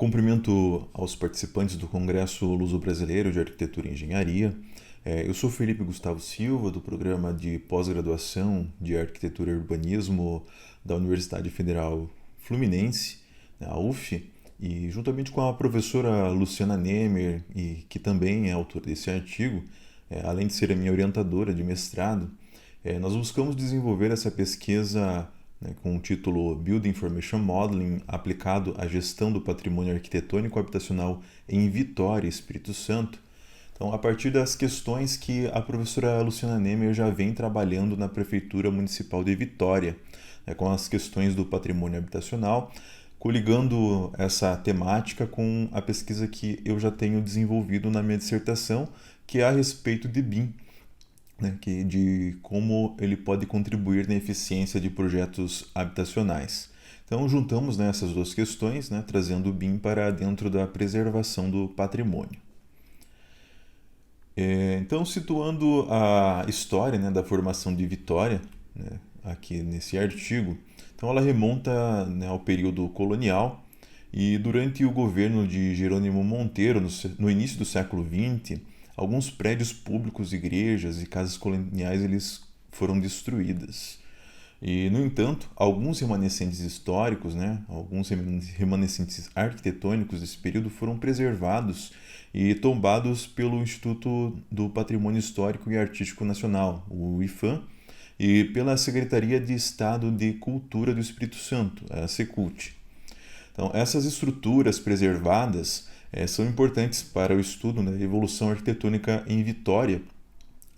Cumprimento aos participantes do Congresso Luso-Brasileiro de Arquitetura e Engenharia. Eu sou Felipe Gustavo Silva, do programa de pós-graduação de Arquitetura e Urbanismo da Universidade Federal Fluminense, a UF, e juntamente com a professora Luciana Nemer, que também é autora desse artigo, além de ser a minha orientadora de mestrado, nós buscamos desenvolver essa pesquisa, né, com o título Building Information Modeling aplicado à gestão do patrimônio arquitetônico habitacional em Vitória, Espírito Santo. Então, a partir das questões que a professora Luciana Nemer já vem trabalhando na Prefeitura Municipal de Vitória, né, com as questões do patrimônio habitacional, coligando essa temática com a pesquisa que eu já tenho desenvolvido na minha dissertação, que é a respeito de BIM, né, de como ele pode contribuir na eficiência de projetos habitacionais. Então, juntamos, né, essas duas questões, né, trazendo o BIM para dentro da preservação do patrimônio. Então, situando a história, né, da formação de Vitória, né, aqui nesse artigo, então ela remonta, né, ao período colonial e durante o governo de Jerônimo Monteiro, no início do século XX, alguns prédios públicos, igrejas e casas coloniais eles foram destruídas. E, no entanto, alguns remanescentes históricos, né, alguns remanescentes arquitetônicos desse período foram preservados e tombados pelo Instituto do Patrimônio Histórico e Artístico Nacional, o IPHAN, e pela Secretaria de Estado de Cultura do Espírito Santo, a Secult. Então, essas estruturas preservadas são importantes para o estudo da evolução arquitetônica em Vitória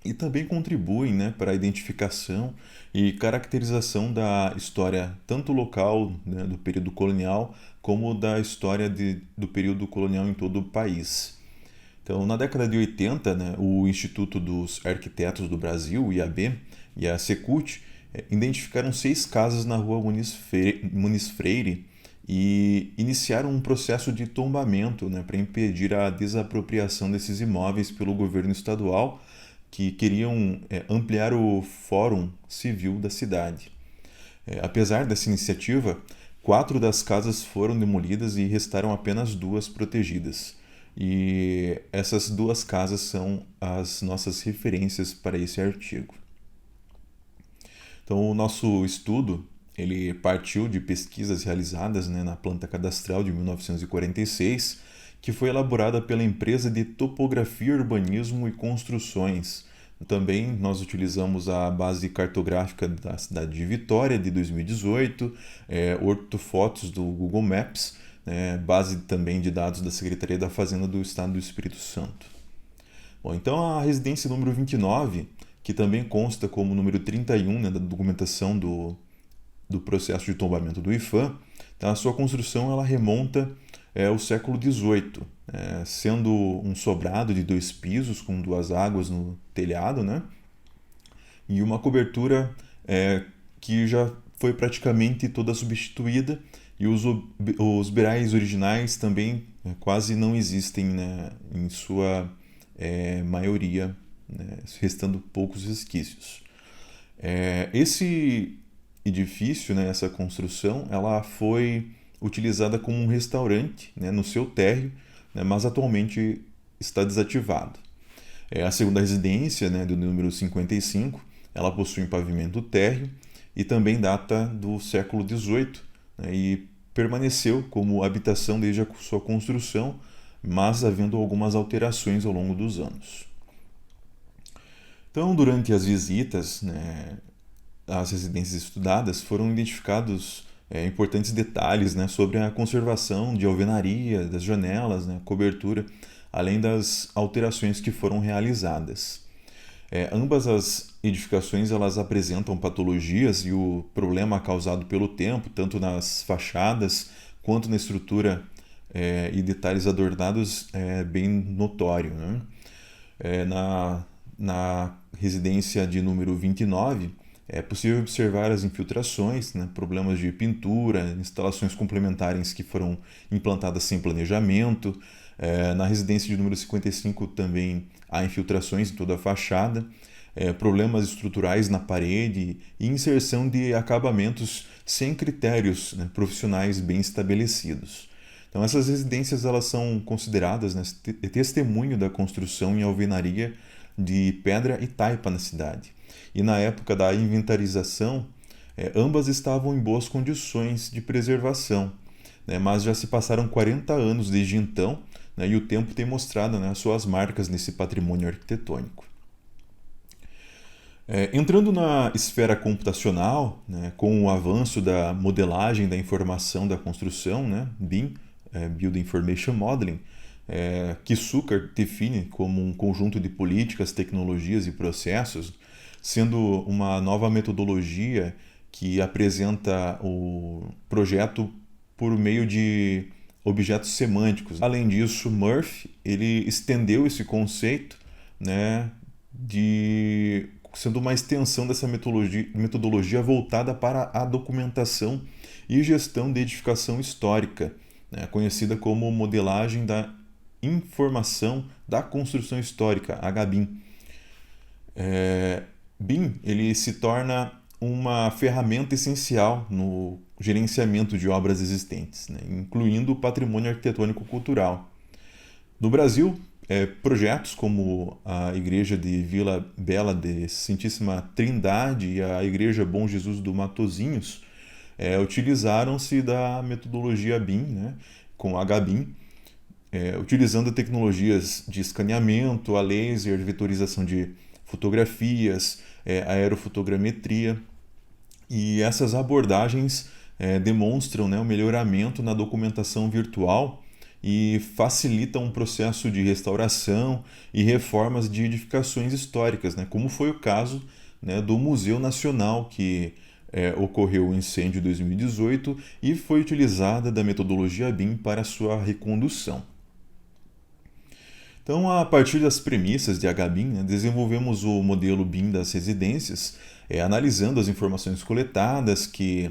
e também contribuem, né, para a identificação e caracterização da história tanto local, né, do período colonial como da história do período colonial em todo o país. Então, na década de 80, né, o Instituto dos Arquitetos do Brasil, o IAB, e a Secult identificaram 6 casas na rua Muniz Freire e iniciaram um processo de tombamento, né, para impedir a desapropriação desses imóveis pelo governo estadual, que queriam ampliar o Fórum Civil da cidade. Apesar dessa iniciativa, 4 das casas foram demolidas e restaram apenas 2 protegidas. E essas 2 casas são as nossas referências para esse artigo. Então, o nosso estudo ele partiu de pesquisas realizadas, né, na planta cadastral de 1946, que foi elaborada pela empresa de Topografia, Urbanismo e Construções. Também nós utilizamos a base cartográfica da cidade de Vitória de 2018, ortofotos do Google Maps, base também de dados da Secretaria da Fazenda do Estado do Espírito Santo. Bom, então a residência número 29, que também consta como número 31, né, da documentação do processo de tombamento do IPHAN, então a sua construção ela remonta ao século XVIII, sendo um sobrado de 2 pisos com 2 águas no telhado, né, e uma cobertura que já foi praticamente toda substituída, e os beirais originais também quase não existem, né, em sua maioria, né, restando poucos resquícios. Esse edifício, né, essa construção, ela foi utilizada como um restaurante, né, no seu térreo, né, mas atualmente está desativado. A segunda residência, né, do número 55, ela possui um pavimento térreo e também data do século XVIII, né, e permaneceu como habitação desde a sua construção, mas havendo algumas alterações ao longo dos anos. Então, durante as visitas, né, às residências estudadas, foram identificados importantes detalhes, né, sobre a conservação de alvenaria, das janelas, né, cobertura, além das alterações que foram realizadas. Ambas as edificações elas apresentam patologias e o problema causado pelo tempo, tanto nas fachadas quanto na estrutura e detalhes adornados é bem notório, né? Na residência de número 29, é possível observar as infiltrações, né, problemas de pintura, instalações complementares que foram implantadas sem planejamento. Na residência de número 55 também há infiltrações em toda a fachada, problemas estruturais na parede e inserção de acabamentos sem critérios, né, profissionais bem estabelecidos. Então essas residências elas são consideradas, né, testemunho da construção em alvenaria de pedra e taipa na cidade. E na época da inventarização, ambas estavam em boas condições de preservação, né, mas já se passaram 40 anos desde então, né, e o tempo tem mostrado, né, as suas marcas nesse patrimônio arquitetônico. Entrando na esfera computacional, né, com o avanço da modelagem da informação da construção, né, BIM, Building Information Modeling, que Zucker define como um conjunto de políticas, tecnologias e processos, sendo uma nova metodologia que apresenta o projeto por meio de objetos semânticos. Além disso, Murphy ele estendeu esse conceito, né, sendo uma extensão dessa metodologia voltada para a documentação e gestão de edificação histórica, né, conhecida como modelagem da informação da construção histórica, HBIM. BIM ele se torna uma ferramenta essencial no gerenciamento de obras existentes, né, incluindo o patrimônio arquitetônico cultural. No Brasil, projetos como a Igreja de Vila Bela de Santíssima Trindade e a Igreja Bom Jesus do Matozinhos utilizaram-se da metodologia BIM, né, com HBIM, utilizando tecnologias de escaneamento, a laser, vetorização de fotografias, aerofotogrametria. E essas abordagens demonstram, né, o melhoramento na documentação virtual e facilitam o processo de restauração e reformas de edificações históricas, né, como foi o caso, né, do Museu Nacional, que ocorreu o incêndio em 2018 e foi utilizada da metodologia BIM para sua recondução. Então, a partir das premissas de HBIM, né, desenvolvemos o modelo BIM das residências, analisando as informações coletadas que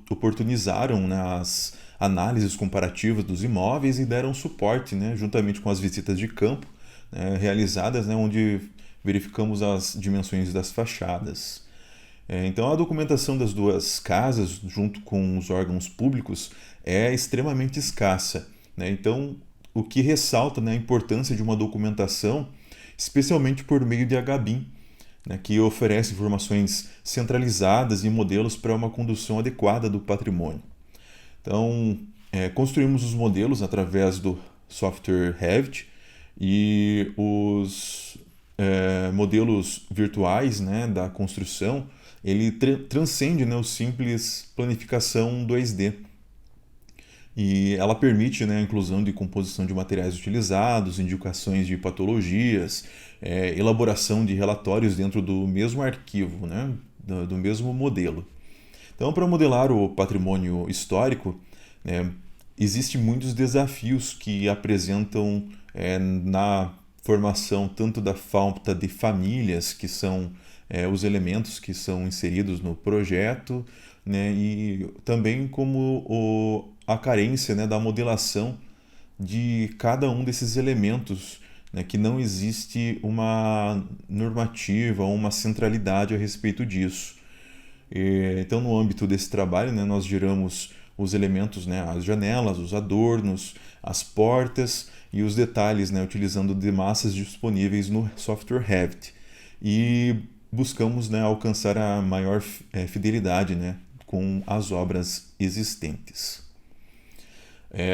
oportunizaram nas análises comparativas dos imóveis e deram suporte, né, juntamente com as visitas de campo realizadas, né, onde verificamos as dimensões das fachadas. Então, a documentação das duas casas, junto com os órgãos públicos, é extremamente escassa, né? Então, o que ressalta, né, a importância de uma documentação, especialmente por meio de HBIM, né, que oferece informações centralizadas e modelos para uma condução adequada do patrimônio. Então, construímos os modelos através do software Revit e os modelos virtuais, né, da construção, ele transcende, né, o simples planificação 2D. E ela permite, né, a inclusão de composição de materiais utilizados, indicações de patologias, elaboração de relatórios dentro do mesmo arquivo, né, do mesmo modelo. Então, para modelar o patrimônio histórico, existem muitos desafios que apresentam na formação tanto da falta de famílias, que são os elementos que são inseridos no projeto, né, e também como a carência, né, da modelação de cada um desses elementos, né, que não existe uma normativa ou uma centralidade a respeito disso. Então, no âmbito desse trabalho, né, nós geramos os elementos, né, as janelas, os adornos, as portas e os detalhes, né, utilizando de massas disponíveis no software Revit. E buscamos, né, alcançar a maior fidelidade, né, com as obras existentes.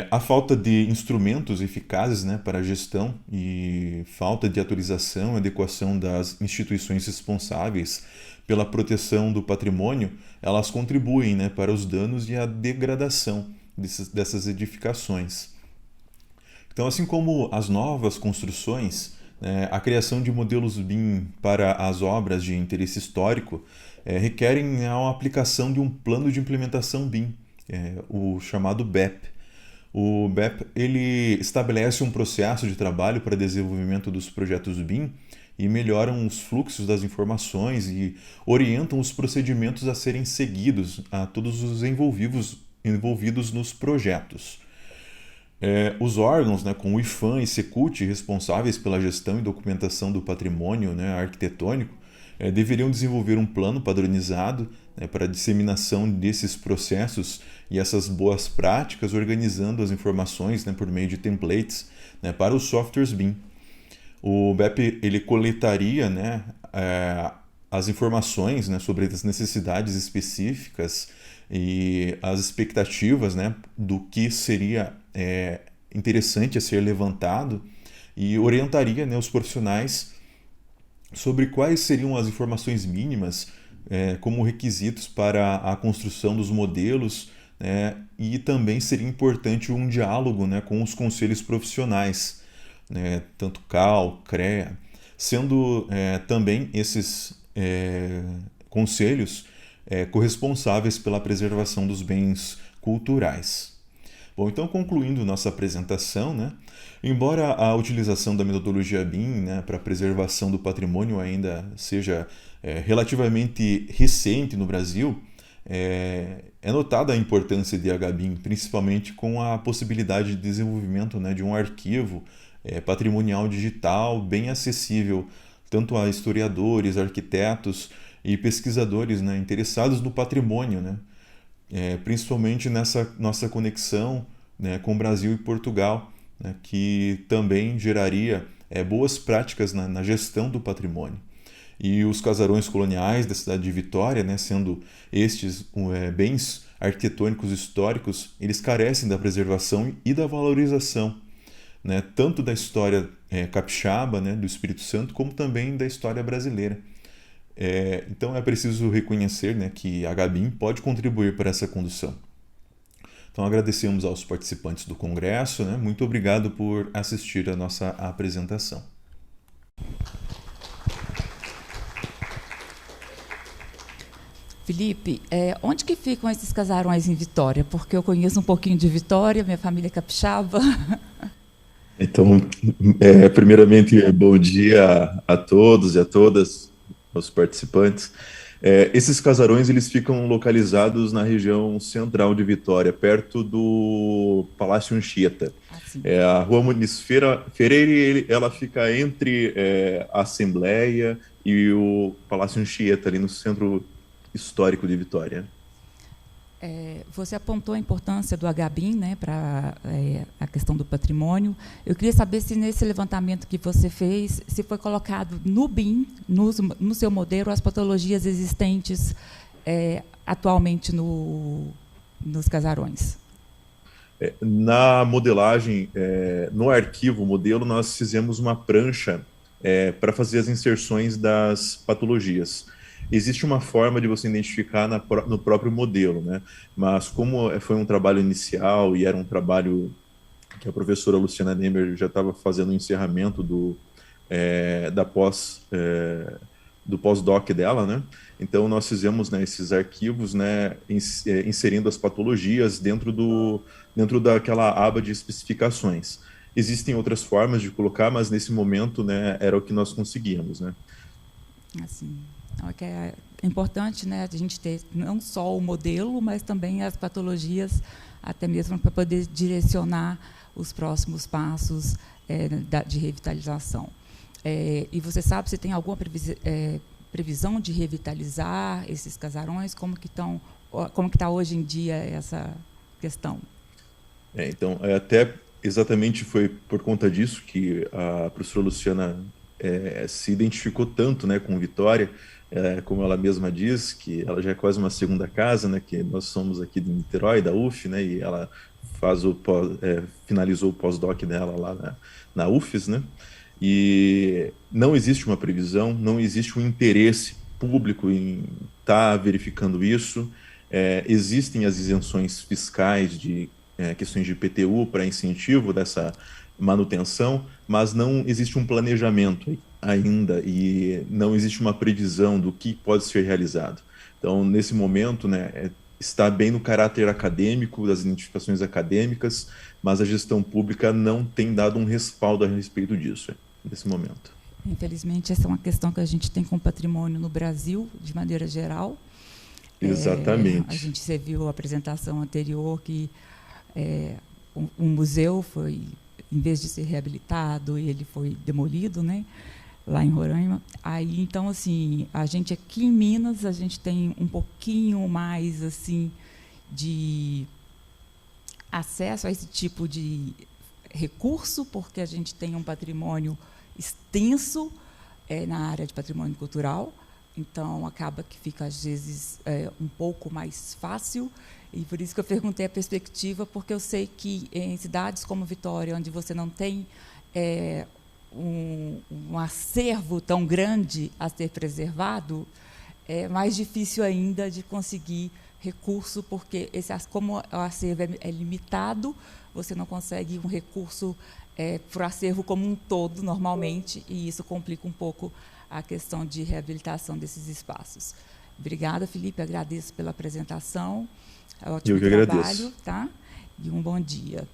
A falta de instrumentos eficazes, né, para a gestão e falta de autorização e adequação das instituições responsáveis pela proteção do patrimônio, elas contribuem, né, para os danos e a degradação dessas edificações. Então, assim como as novas construções, a criação de modelos BIM para as obras de interesse histórico requerem a aplicação de um plano de implementação BIM, o chamado BEP. O BEP ele estabelece um processo de trabalho para desenvolvimento dos projetos BIM e melhoram os fluxos das informações e orientam os procedimentos a serem seguidos a todos os envolvidos nos projetos. Os órgãos, né, como o IPHAN e Secult, responsáveis pela gestão e documentação do patrimônio, né, arquitetônico, deveriam desenvolver um plano padronizado, né, para a disseminação desses processos e essas boas práticas, organizando as informações, né, por meio de templates, né, para os softwares BIM. O BEP ele coletaria, né, as informações, né, sobre as necessidades específicas e as expectativas, né, do que seria interessante a ser levantado, e orientaria, né, os profissionais sobre quais seriam as informações mínimas como requisitos para a construção dos modelos, né, e também seria importante um diálogo, né, com os conselhos profissionais, né, tanto CAL, CREA, sendo também esses conselhos corresponsáveis pela preservação dos bens culturais. Bom, então concluindo nossa apresentação, né, embora a utilização da metodologia BIM, né, para a preservação do patrimônio ainda seja relativamente recente no Brasil, é notada a importância de HBIM, principalmente com a possibilidade de desenvolvimento, né, de um arquivo patrimonial digital bem acessível tanto a historiadores, arquitetos e pesquisadores, né, interessados no patrimônio, né, principalmente nessa nossa conexão, né, com o Brasil e Portugal, né, que também geraria boas práticas na gestão do patrimônio. E os casarões coloniais da cidade de Vitória, né, sendo estes bens arquitetônicos históricos, eles carecem da preservação e da valorização, né, tanto da história capixaba, né, do Espírito Santo, como também da história brasileira. Então é preciso reconhecer, né, que a HBIM pode contribuir para essa condução. Então agradecemos aos participantes do congresso, né? Muito obrigado por assistir a nossa apresentação. Felipe, onde que ficam esses casarões em Vitória? Porque eu conheço um pouquinho de Vitória, minha família é capixaba. Então, primeiramente, bom dia a todos e a todas, os participantes. Esses casarões eles ficam localizados na região central de Vitória, perto do Palácio Anchieta. A Rua Muniz Freire, ela fica entre a Assembleia e o Palácio Anchieta, ali no centro histórico de Vitória. Você apontou a importância do HBIM, né, para a questão do patrimônio. Eu queria saber se nesse levantamento que você fez, se foi colocado no BIM, no seu modelo, as patologias existentes atualmente nos casarões. Na modelagem, no arquivo modelo, nós fizemos uma prancha para fazer as inserções das patologias. Existe uma forma de você identificar no próprio modelo, né? Mas como foi um trabalho inicial e era um trabalho que a professora Luciana Nemer já estava fazendo o encerramento do pós-doc dela, né? Então nós fizemos, né, esses arquivos, né, inserindo as patologias dentro daquela aba de especificações. Existem outras formas de colocar, mas nesse momento, né, era o que nós conseguíamos, né? Assim. É importante, né, a gente ter não só o modelo, mas também as patologias, até mesmo para poder direcionar os próximos passos de revitalização. E você sabe se tem alguma previsão de revitalizar esses casarões? Como que está hoje em dia essa questão? Então, até exatamente foi por conta disso que a professora Luciana se identificou tanto, né, com Vitória. Como ela mesma diz, que ela já é quase uma segunda casa, né, que nós somos aqui de Niterói, da UF, né, e ela finalizou o pós-doc dela lá na UFES, né, e não existe uma previsão, não existe um interesse público em estar verificando isso. Existem as isenções fiscais de questões de IPTU para incentivo dessa manutenção, mas não existe um planejamento ainda e não existe uma previsão do que pode ser realizado. Então, nesse momento, né, está bem no caráter acadêmico, das identificações acadêmicas, mas a gestão pública não tem dado um respaldo a respeito disso, nesse momento. Infelizmente, essa é uma questão que a gente tem com o patrimônio no Brasil, de maneira geral. Exatamente. A gente viu a apresentação anterior que um museu foi, em vez de ser reabilitado, ele foi demolido, né? lá em Roraima. Aí, então, assim, a gente aqui em Minas, a gente tem um pouquinho mais, assim, de acesso a esse tipo de recurso, porque a gente tem um patrimônio extenso na área de patrimônio cultural, então acaba que fica, às vezes, um pouco mais fácil, e por isso que eu perguntei a perspectiva, porque eu sei que em cidades como Vitória, onde você não tem um acervo tão grande a ser preservado, é mais difícil ainda de conseguir recurso, porque como o acervo é limitado, você não consegue um recurso para o acervo como um todo, normalmente, e isso complica um pouco a questão de reabilitação desses espaços. Obrigada, Felipe, agradeço pela apresentação, ótimo Eu que trabalho, agradeço. tá? E um bom dia.